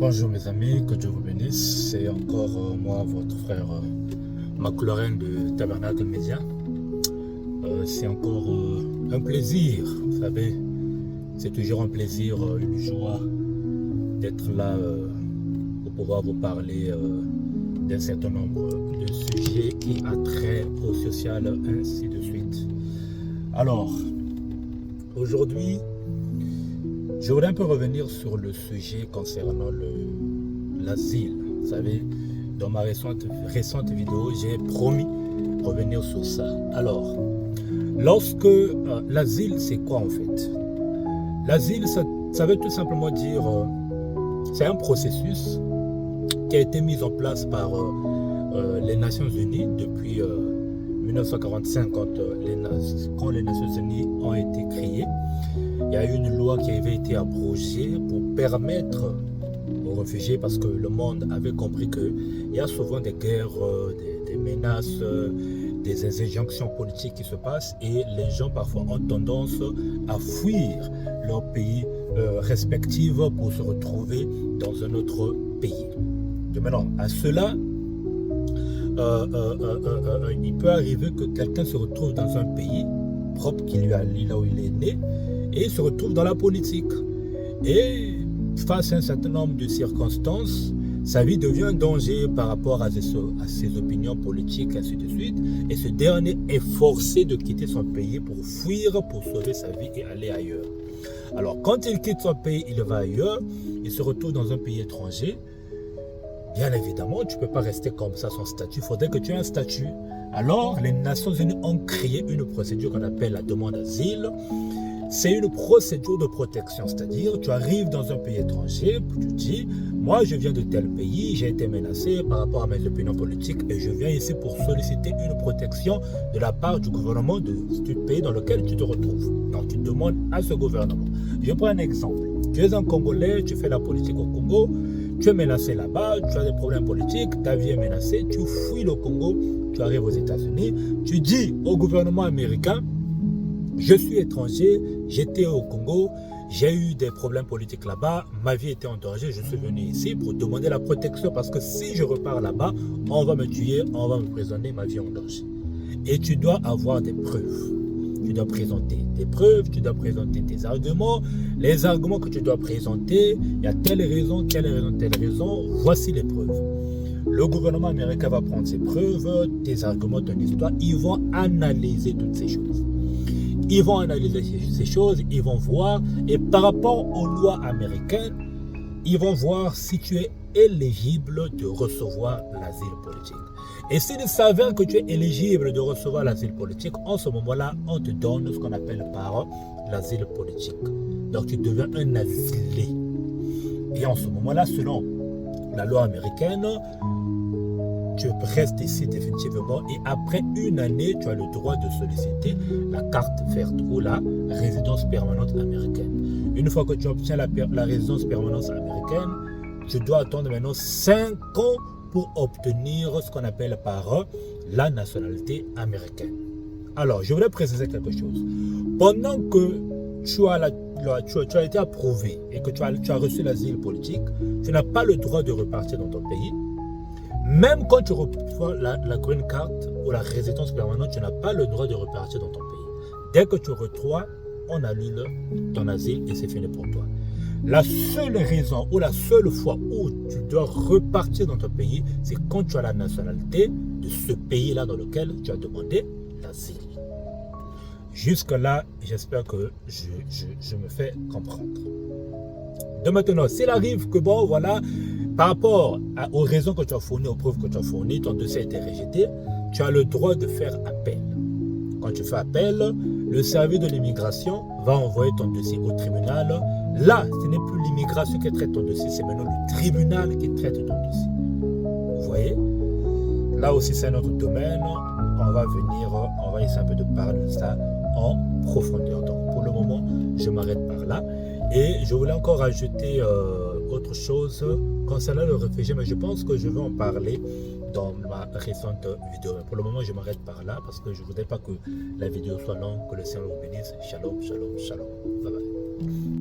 Bonjour mes amis, que Dieu vous bénisse. C'est encore moi, votre frère McLaurin de Tabernacle Média. C'est encore un plaisir, vous savez, c'est toujours un plaisir, une joie d'être là pour pouvoir vous parler d'un certain nombre de sujets qui a trait au social, ainsi de suite. Alors, aujourd'hui, je voudrais un peu revenir sur le sujet concernant l'asile. Vous savez, dans ma récente vidéo, j'ai promis revenir sur ça. Alors, l'asile, c'est quoi en fait? L'asile, ça veut tout simplement dire, c'est un processus qui a été mis en place par les Nations Unies depuis 1945, quand les Nations Unies ont été créées. Il y a eu une loi qui avait été abrogée pour permettre aux réfugiés, parce que le monde avait compris qu'il y a souvent des guerres, des menaces, des injonctions politiques qui se passent, et les gens parfois ont tendance à fuir leur pays respectif pour se retrouver dans un autre pays. De maintenant, à cela, il peut arriver que quelqu'un se retrouve dans un pays propre qui lui a là où il est né, et il se retrouve dans la politique. Et face à un certain nombre de circonstances, sa vie devient un danger par rapport à ses opinions politiques, ainsi de suite. Et ce dernier est forcé de quitter son pays pour fuir, pour sauver sa vie et aller ailleurs. Alors, quand il quitte son pays, il va ailleurs, il se retrouve dans un pays étranger. Bien évidemment, tu ne peux pas rester comme ça sans statut. Il faudrait que tu aies un statut. Alors, les Nations Unies ont créé une procédure qu'on appelle la demande d'asile. C'est une procédure de protection, c'est-à-dire tu arrives dans un pays étranger, tu dis, moi je viens de tel pays, j'ai été menacé par rapport à mes opinions politiques et je viens ici pour solliciter une protection de la part du gouvernement du pays dans lequel tu te retrouves. Donc tu demandes à ce gouvernement. Je prends un exemple. Tu es un Congolais, tu fais la politique au Congo, tu es menacé là-bas, tu as des problèmes politiques, ta vie est menacée, tu fuis le Congo, tu arrives aux États-Unis, tu dis au gouvernement américain, je suis étranger, j'étais au Congo, j'ai eu des problèmes politiques là-bas, ma vie était en danger, je suis venu ici pour demander la protection parce que si je repars là-bas, on va me tuer, on va m'emprisonner, ma vie est en danger. Et tu dois avoir des preuves. Tu dois présenter des preuves, tu dois présenter tes arguments. Les arguments que tu dois présenter, il y a telle raison, telle raison, telle raison, voici les preuves. Le gouvernement américain va prendre ces preuves, tes arguments, ton histoire, ils vont analyser toutes ces choses. Ils vont analyser ces choses, ils vont voir, et par rapport aux lois américaines, ils vont voir si tu es éligible de recevoir l'asile politique. Et s'il s'avère que tu es éligible de recevoir l'asile politique, en ce moment-là, on te donne ce qu'on appelle par l'asile politique. Donc tu deviens un asilé. Et en ce moment-là, selon la loi américaine, tu restes ici définitivement et après une année, tu as le droit de solliciter la carte verte ou la résidence permanente américaine. Une fois que tu obtiens la résidence permanente américaine, tu dois attendre maintenant 5 ans pour obtenir ce qu'on appelle par la nationalité américaine. Alors, je voudrais préciser quelque chose. Pendant que tu as été approuvé et que tu as reçu l'asile politique, tu n'as pas le droit de repartir dans ton pays. Même quand tu reçois la green card ou la résidence permanente, tu n'as pas le droit de repartir dans ton pays. Dès que tu reçois, on annule ton asile et c'est fini pour toi. La seule raison ou la seule fois où tu dois repartir dans ton pays, c'est quand tu as la nationalité de ce pays-là dans lequel tu as demandé l'asile. Jusque-là, j'espère que je me fais comprendre. De maintenant, s'il arrive que bon, voilà, par rapport aux raisons que tu as fournies, aux preuves que tu as fournies, ton dossier a été rejeté, tu as le droit de faire appel. Quand tu fais appel, le service de l'immigration va envoyer ton dossier au tribunal. Là, ce n'est plus l'immigration qui traite ton dossier, c'est maintenant le tribunal qui traite ton dossier. Vous voyez? Là aussi, c'est un autre domaine. On va essayer un peu de parler de ça en profondeur. Donc, pour le moment, je m'arrête par là. Et je voulais encore ajouter autre chose concernant le réfugié, mais je pense que je vais en parler dans ma récente vidéo. Pour le moment, je m'arrête par là parce que je ne voudrais pas que la vidéo soit longue, que le Seigneur vous bénisse. Shalom, shalom, shalom. Bye bye.